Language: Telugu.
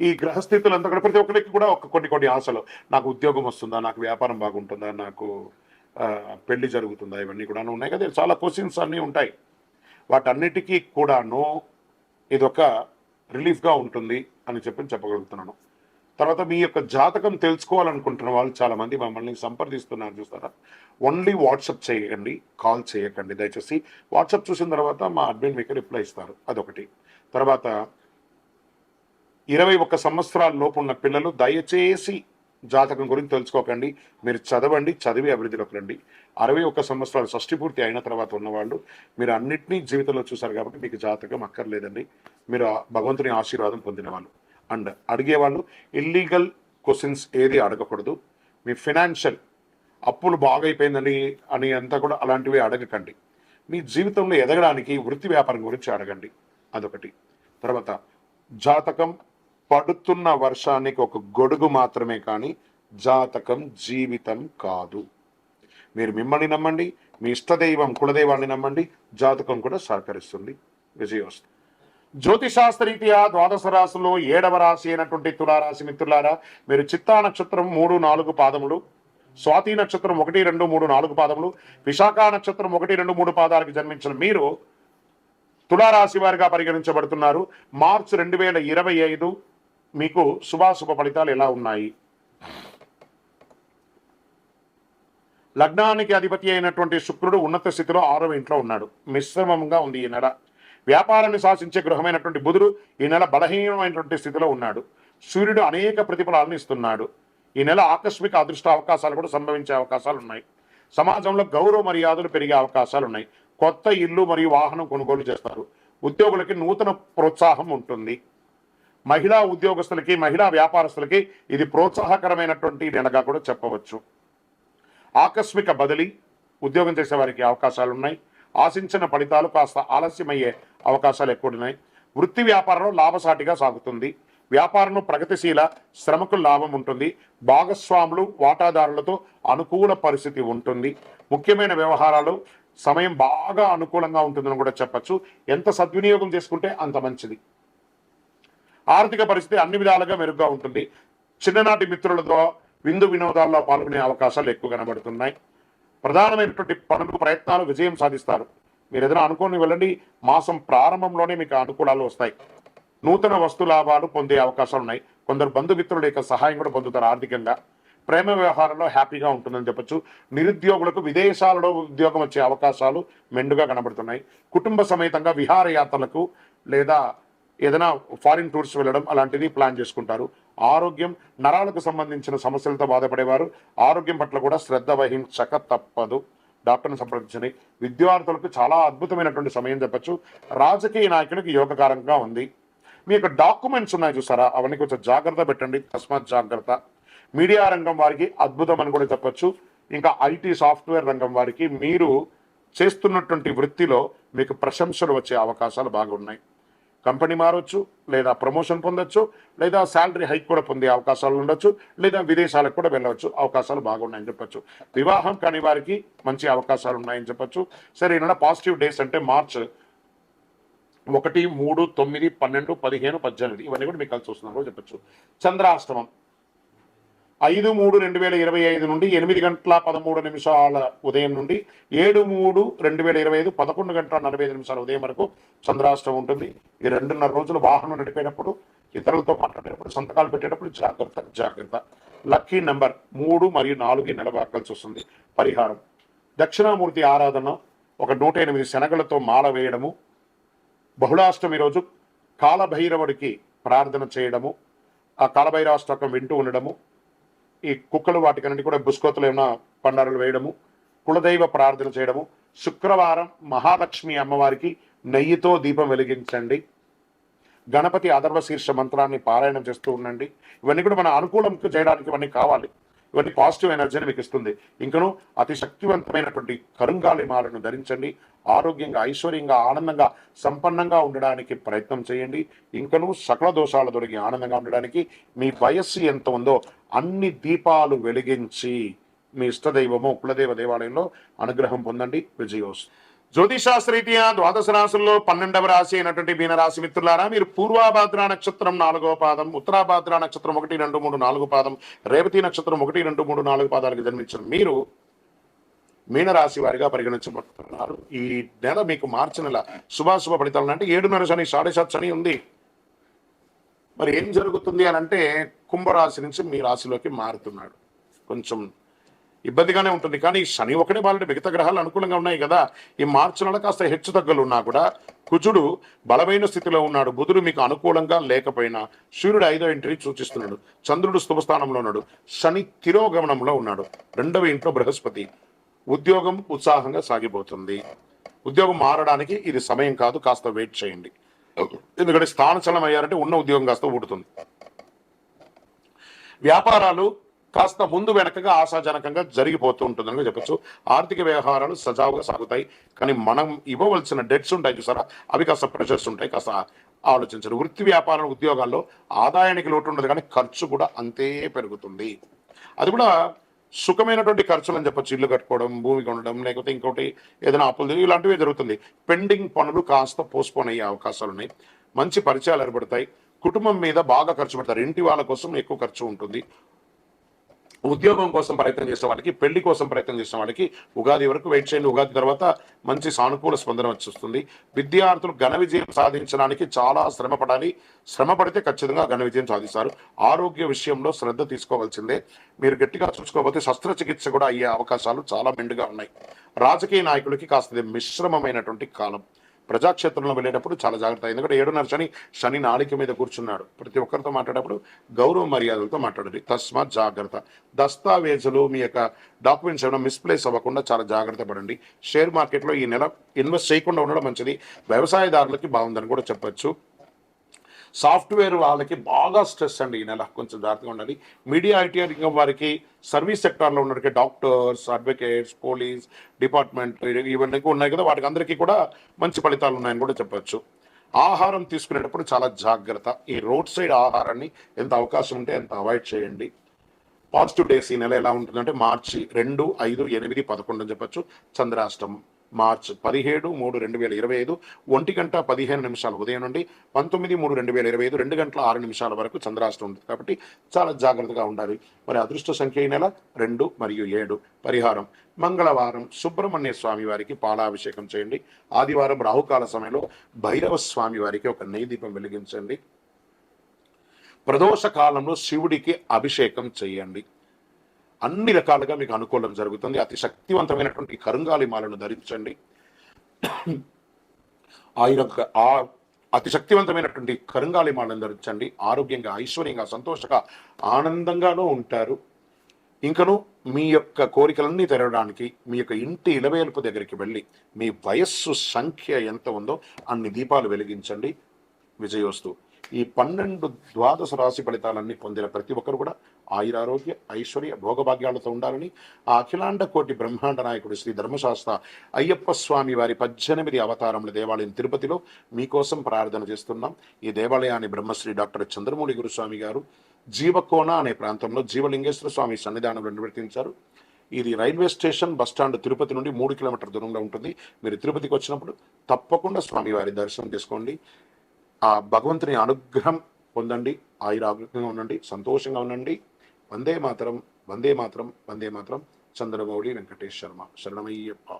ఈ గ్రహస్థితులంతా కూడా ప్రతి ఒక్కరికి కూడా కొన్ని ఆశలు. నాకు ఉద్యోగం వస్తుందా, నాకు వ్యాపారం బాగుంటుందా, నాకు పెళ్లి జరుగుతుందా, ఇవన్నీ కూడా ఉన్నాయి కదా, చాలా క్వశ్చన్స్ అన్నీ ఉంటాయి. వాటన్నిటికీ కూడాను ఇదొక రిలీఫ్గా ఉంటుంది అని చెప్పగలుగుతున్నాను. తర్వాత మీ యొక్క జాతకం తెలుసుకోవాలనుకుంటున్న వాళ్ళు చాలామంది మమ్మల్ని సంప్రదిస్తున్నారు చూస్తారా. ఓన్లీ వాట్సాప్ చేయకండి, కాల్ చేయకండి దయచేసి. వాట్సాప్ చూసిన తర్వాత మా అడ్మిన్ మీకు రిప్లై ఇస్తారు, అదొకటి. తర్వాత 21 సంవత్సరాల లోపు ఉన్న పిల్లలు దయచేసి జాతకం గురించి తెలుసుకోకండి. మీరు చదవండి, చదివి అభివృద్ధిలోకి రండి. 61 సంవత్సరాలు షష్టి పూర్తి అయిన తర్వాత ఉన్నవాళ్ళు మీరు అన్నింటినీ జీవితంలో చూసారు కాబట్టి మీకు జాతకం అక్కర్లేదండి. మీరు భగవంతుని ఆశీర్వాదం పొందిన వాళ్ళు. అండ్ అడిగేవాళ్ళు ఇల్లీగల్ క్వశ్చన్స్ ఏది అడగకూడదు. మీ ఫినాన్షియల్ అప్పులు బాగైపోయిందని అని అంతా కూడా అలాంటివి అడగకండి. మీ జీవితంలో ఎదగడానికి వృత్తి వ్యాపారం గురించి అడగండి, అదొకటి. తర్వాత జాతకం పడుతున్న వర్షానికి ఒక గొడుగు మాత్రమే కానీ జాతకం జీవితం కాదు. మీరు మిమ్మల్ని నమ్మండి, మీ ఇష్టదైవం కులదైవాన్ని నమ్మండి, జాతకం కూడా సహకరిస్తుంది. విజయోస్తు. జ్యోతిశాస్త్రరీత్యా ద్వాదశ రాశుల్లో 7వ రాశి అయినటువంటి తులారాశి మిత్రులారా, మీరు చిత్తా నక్షత్రం 3, 4 పాదములు, స్వాతి నక్షత్రం 1, 2, 3, 4 పాదములు, విశాఖ నక్షత్రం 1, 2, 3 పాదాలకు జన్మించిన మీరు తులారాశి వారిగా పరిగణించబడుతున్నారు. మార్చి 2025 మీకు శుభాశుభ ఫలితాలు ఎలా ఉన్నాయి? లగ్నానికి అధిపతి అయినటువంటి శుక్రుడు ఉన్నత స్థితిలో 6వ ఇంట్లో ఉన్నాడు. మిశ్రమంగా ఉంది ఈ నెల. వ్యాపారాన్ని శాసించే గృహమైనటువంటి బుధుడు ఈ నెల బలహీనమైనటువంటి స్థితిలో ఉన్నాడు. సూర్యుడు అనేక ప్రతిఫలాలను ఇస్తున్నాడు. ఈ నెల ఆకస్మిక అదృష్ట అవకాశాలు కూడా సంభవించే అవకాశాలు ఉన్నాయి. సమాజంలో గౌరవ మర్యాదలు పెరిగే అవకాశాలు ఉన్నాయి. కొత్త ఇల్లు మరియు వాహనం కొనుగోలు చేస్తారు. ఉద్యోగులకి నూతన ప్రోత్సాహం ఉంటుంది. మహిళా ఉద్యోగస్తులకి, మహిళా వ్యాపారస్తులకి ఇది ప్రోత్సాహకరమైనటువంటి నెలగా కూడా చెప్పవచ్చు. ఆకస్మిక బదిలీ ఉద్యోగం చేసే వారికి అవకాశాలు ఉన్నాయి. ఆశించిన ఫలితాలు కాస్త ఆలస్యమయ్యే అవకాశాలు ఎక్కువ ఉన్నాయి. వృత్తి వ్యాపారంలో లాభసాటిగా సాగుతుంది. వ్యాపారంలో ప్రగతిశీల, శ్రమకు లాభం ఉంటుంది. భాగస్వాములు, వాటాదారులతో అనుకూల పరిస్థితి ఉంటుంది. ముఖ్యమైన వ్యవహారాలు సమయం బాగా అనుకూలంగా ఉంటుందని కూడా చెప్పచ్చు. ఎంత సద్వినియోగం చేసుకుంటే అంత మంచిది. ఆర్థిక పరిస్థితి అన్ని విధాలుగా మెరుగ్గా ఉంటుంది. చిన్ననాటి మిత్రులతో విందు వినోదాల్లో పాల్గొనే అవకాశాలు ఎక్కువ కనబడుతున్నాయి. ప్రధానమైనటువంటి పనులు, ప్రయత్నాలు విజయం సాధిస్తారు. మీరు ఏదైనా అనుకోని వెళ్ళండి, మాసం ప్రారంభంలోనే మీకు అనుకూలాలు వస్తాయి. నూతన వస్తు లాభాలు పొందే అవకాశాలు ఉన్నాయి. కొందరు బంధుమిత్రుల యొక్క సహాయం కూడా పొందుతారు. ఆర్థికంగా ప్రేమ వ్యవహారంలో హ్యాపీగా ఉంటుందని చెప్పచ్చు. నిరుద్యోగులకు విదేశాలలో ఉద్యోగం వచ్చే అవకాశాలు మెండుగా కనబడుతున్నాయి. కుటుంబ సమేతంగా విహారయాత్రలకు లేదా ఏదైనా ఫారిన్ టూర్స్ వెళ్ళడం అలాంటిది ప్లాన్ చేసుకుంటారు. ఆరోగ్యం, నరాలకు సంబంధించిన సమస్యలతో బాధపడేవారు ఆరోగ్యం పట్ల కూడా శ్రద్ధ వహించక తప్పదు. డాక్టర్ని సంప్రదించండి. విద్యార్థులకు చాలా అద్భుతమైనటువంటి సమయం చెప్పచ్చు. రాజకీయ నాయకులకు యోగకారంగా ఉంది. మీ యొక్క డాక్యుమెంట్స్ ఉన్నాయి చూసారా, అవన్నీ కొంచెం జాగ్రత్త పెట్టండి, తస్మాత్ జాగ్రత్త. మీడియా రంగం వారికి అద్భుతం అని కూడా చెప్పచ్చు. ఇంకా ఐటీ సాఫ్ట్వేర్ రంగం వారికి మీరు చేస్తున్నటువంటి వృత్తిలో మీకు ప్రశంసలు వచ్చే అవకాశాలు బాగున్నాయి. కంపెనీ మారొచ్చు, లేదా ప్రమోషన్ పొందొచ్చు, లేదా శాలరీ హైక్ కూడా పొందే అవకాశాలు ఉండొచ్చు, లేదా విదేశాలకు కూడా వెళ్ళవచ్చు. అవకాశాలు బాగున్నాయని చెప్పచ్చు. వివాహం కాని వారికి మంచి అవకాశాలు ఉన్నాయని చెప్పచ్చు. సరే, ఈ నెల పాజిటివ్ డేస్ అంటే మార్చ్ 1, 3, 9, 12, 15, 18 ఇవన్నీ కూడా మీకు కలిసి వస్తున్నారో చెప్పచ్చు. చంద్రాష్టమం 5/3/2025 నుండి 8:13 ఉదయం నుండి 7/3/2025 11:45 ఉదయం వరకు చంద్రాష్టమం ఉంటుంది. ఈ 2.5 రోజులు వాహనం నడిపేటప్పుడు, ఇతరులతో మాట్లాడేటప్పుడు, సంతకాలు పెట్టేటప్పుడు జాగ్రత్త. లక్కీ నెంబర్ 3 మరియు 4 నెల బాగా కలిసి వస్తుంది. పరిహారం: దక్షిణామూర్తి ఆరాధన, ఒక 108 శనగలతో మాల వేయడము, బహుళాష్టమి రోజు కాలభైరవుడికి ప్రార్థన చేయడము, ఆ కాలభైరవాష్టకం వింటూ ఉండడము, ఈ కుక్కలు వాటికన్నిటి కూడా బుస్కోతులు ఏమైనా పండారులు వేయడము, కులదైవ ప్రార్థన చేయడము, శుక్రవారం మహాలక్ష్మి అమ్మవారికి నెయ్యితో దీపం వెలిగించండి, గణపతి అథర్వ శీర్ష మంత్రాన్ని పారాయణం చేస్తూ ఉండండి. ఇవన్నీ కూడా మన అనుకూలం చేయడానికి ఇవన్నీ కావాలి. ఇవన్నీ పాజిటివ్ ఎనర్జీని మీకు ఇస్తుంది. ఇంకను అతి శక్తివంతమైనటువంటి కరుంగాలి మాలను ధరించండి. ఆరోగ్యంగా, ఐశ్వర్యంగా, ఆనందంగా, సంపన్నంగా ఉండడానికి ప్రయత్నం చేయండి. ఇంకను సకల దోషాలు తొలగి ఆనందంగా ఉండడానికి మీ వయస్సు ఎంత ఉందో అన్ని దీపాలు వెలిగించి మీ ఇష్టదైవము కులదేవ దేవాలయంలో అనుగ్రహం పొందండి. విజయోస్. జ్యోతిషాస్త్రరీత్యా ద్వాదశ రాశుల్లో 12వ రాశి అయినటువంటి మీనరాశి మిత్రులారా, మీరు పూర్వాభాద్ర నక్షత్రం 4వ పాదం, ఉత్తరాభాద్ర నక్షత్రం 1, 2, 3, 4 పాదం, రేవతి నక్షత్రం 1, 2, 3, 4 పాదాలకు జన్మించిన మీరు మీనరాశి వారిగా పరిగణించబడుతున్నారు. ఈ నెల మీకు మార్చి నెల శుభాశుభ ఫలితాలు అంటే 7.5 శని, 7.5 శని ఉంది. మరి ఏం జరుగుతుంది అని అంటే కుంభరాశి నుంచి మీ రాశిలోకి మారుతున్నాడు. కొంచెం ఇబ్బందిగానే ఉంటుంది, కానీ శని ఒకటే బాలంటే మిగతా గ్రహాలు అనుకూలంగా ఉన్నాయి కదా. ఈ మార్చి నెల కాస్త హెచ్చు తగ్గులు ఉన్నా కూడా కుజుడు బలమైన స్థితిలో ఉన్నాడు. బుధుడు మీకు అనుకూలంగా లేకపోయినా సూర్యుడు 5వ ఇంటిని సూచిస్తున్నాడు. చంద్రుడు స్థుభస్థానంలో ఉన్నాడు. శని తిరోగమనంలో ఉన్నాడు. 2వ ఇంట్లో బృహస్పతి. ఉద్యోగం ఉత్సాహంగా సాగిపోతుంది. ఉద్యోగం మారడానికి ఇది సమయం కాదు, కాస్త వెయిట్ చేయండి. ఎందుకంటే స్థానచలనం అయ్యారంటే ఉన్న ఉద్యోగం కాస్త ఊడుతుంది. వ్యాపారాలు కాస్త ముందు వెనకగా ఆశాజనకంగా జరిగిపోతూ ఉంటుందని చెప్పచ్చు. ఆర్థిక వ్యవహారాలు సజావుగా సాగుతాయి, కానీ మనం ఇవ్వవలసిన డెట్స్ ఉంటాయి చూసారా, అవి కాస్త ప్రెషర్స్ ఉంటాయి, కాస్త ఆలోచించరు. వృత్తి వ్యాపార ఉద్యోగాల్లో ఆదాయానికి లోటు ఉండదు, కానీ ఖర్చు కూడా అంతే పెరుగుతుంది. అది కూడా సుఖమైనటువంటి ఖర్చులు అని చెప్పచ్చు. ఇల్లు కట్టుకోవడం, భూమి కొనడం, లేకపోతే ఇంకోటి ఏదైనా అప్పులు, ఇలాంటివి జరుగుతుంది. పెండింగ్ పనులు కాస్త పోస్ట్పోన్ అయ్యే అవకాశాలు ఉన్నాయి. మంచి పరిచయాలు ఏర్పడతాయి. కుటుంబం మీద బాగా ఖర్చు పెడతారు. ఇంటి వాళ్ళ కోసం ఎక్కువ ఖర్చు ఉంటుంది. ఉద్యోగం కోసం ప్రయత్నం చేసే వాళ్ళకి, పెళ్లి కోసం ప్రయత్నం చేసే వాళ్ళకి ఉగాది వరకు వెయిట్ చేయండి. ఉగాది తర్వాత మంచి సానుకూల స్పందన వచ్చేస్తుంది. విద్యార్థులు ఘన విజయం సాధించడానికి చాలా శ్రమ పడాలి. శ్రమ పడితే ఖచ్చితంగా ఘన విజయం సాధిస్తారు. ఆరోగ్య విషయంలో శ్రద్ధ తీసుకోవాల్సిందే. మీరు గట్టిగా చూసుకోకపోతే శస్త్రచికిత్స కూడా అయ్యే అవకాశాలు చాలా మెండుగా ఉన్నాయి. రాజకీయ నాయకులకి కాస్త మిశ్రమమైనటువంటి కాలం. ప్రజాక్షేత్రంలో వెళ్ళేటప్పుడు చాలా జాగ్రత్త. ఎందుకంటే 7.5 శని, శని నాళిక మీద కూర్చున్నాడు. ప్రతి ఒక్కరితో మాట్లాడేటప్పుడు గౌరవ మర్యాదలతో మాట్లాడాలి. తస్మాత్ జాగ్రత్త. దస్తావేజులు, మీ యొక్క డాక్యుమెంట్స్ ఏమైనా మిస్ప్లేస్ అవ్వకుండా చాలా జాగ్రత్త పడండి. షేర్ మార్కెట్లో ఈ నెల ఇన్వెస్ట్ చేయకుండా ఉండడం మంచిది. వ్యవసాయదారులకి బాగుందని కూడా చెప్పచ్చు. సాఫ్ట్వేర్ వాళ్ళకి బాగా స్ట్రెస్ అండి ఈ నెల, కొంచెం జాగ్రత్తగా ఉండాలి. మీడియా, ఐటీ రంగం వారికి, సర్వీస్ సెక్టార్లో ఉన్నటువంటి డాక్టర్స్, అడ్వకేట్స్, పోలీస్ డిపార్ట్మెంట్ ఇవన్నీ ఉన్నాయి కదా, వాటికి అందరికీ కూడా మంచి ఫలితాలు ఉన్నాయని కూడా చెప్పచ్చు. ఆహారం తీసుకునేటప్పుడు చాలా జాగ్రత్త. ఈ రోడ్ సైడ్ ఆహారాన్ని ఎంత అవకాశం ఉంటే అంత అవాయిడ్ చేయండి. పాజిటివ్ డేస్ ఈ నెల ఎలా ఉంటుందంటే మార్చి 2, 5, 8, 11 అని చెప్పచ్చు. చంద్రాష్టమం మార్చి 17, 3, 2025 1:15 ఉదయం నుండి 19, 3, 2025 2:06 వరకు చంద్రాష్టం ఉంటుంది. కాబట్టి చాలా జాగ్రత్తగా ఉండాలి. మరి అదృష్ట సంఖ్య ఈ నెల 2 మరియు 7. పరిహారం మంగళవారం సుబ్రహ్మణ్య స్వామి వారికి పాలాభిషేకం చేయండి. ఆదివారం రాహుకాల సమయంలో భైరవ స్వామి వారికి ఒక నెయ్యి దీపం వెలిగించండి. ప్రదోష కాలంలో శివుడికి అభిషేకం చేయండి. అన్ని రకాలుగా మీకు అనుకూలం జరుగుతుంది. అతి శక్తివంతమైనటువంటి కరుంగాలి మాలను ధరించండి. అతి శక్తివంతమైనటువంటి కరుంగాలి మాలను ధరించండి. ఆరోగ్యంగా, ఐశ్వర్యంగా, సంతోషంగా, ఆనందంగానూ ఉంటారు. ఇంకను మీ యొక్క కోరికలన్నీ తెరవడానికి మీ యొక్క ఇంటి ఇలవేల్పు దగ్గరికి వెళ్ళి మీ వయస్సు సంఖ్య ఎంత ఉందో అన్ని దీపాలు వెలిగించండి. విజయోస్తు. ఈ 12 ద్వాదశ రాశి ఫలితాలన్నీ పొందిన ప్రతి ఒక్కరు కూడా ఆయురారోగ్య, ఐశ్వర్య, భోగభాగ్యాలతో ఉండాలని ఆ అఖిలాండ కోటి బ్రహ్మాండ నాయకుడు శ్రీ ధర్మశాస్త్ర అయ్యప్ప స్వామి వారి 18 అవతారముల దేవాలయం తిరుపతిలో మీకోసం ప్రార్థన చేస్తున్నాం. ఈ దేవాలయాన్ని బ్రహ్మశ్రీ డాక్టర్ చంద్రమౌళి గురుస్వామి గారు జీవకోన అనే ప్రాంతంలో జీవలింగేశ్వర స్వామి సన్నిధానంలో నిర్వర్తించారు. ఇది రైల్వే స్టేషన్, బస్టాండ్ తిరుపతి నుండి 3 కిలోమీటర్ల దూరంలో ఉంటుంది. మీరు తిరుపతికి వచ్చినప్పుడు తప్పకుండా స్వామివారి దర్శనం చేసుకోండి. ఆ భగవంతుని అనుగ్రహం పొందండి. ఆయురారోగ్యంగా ఉండండి, సంతోషంగా ఉండండి. వందే మాతరం, వందే మాతరం, వందే మాతరం. చంద్రమౌళి వెంకటేష్ శర్మ. శరణమయ్యప్ప.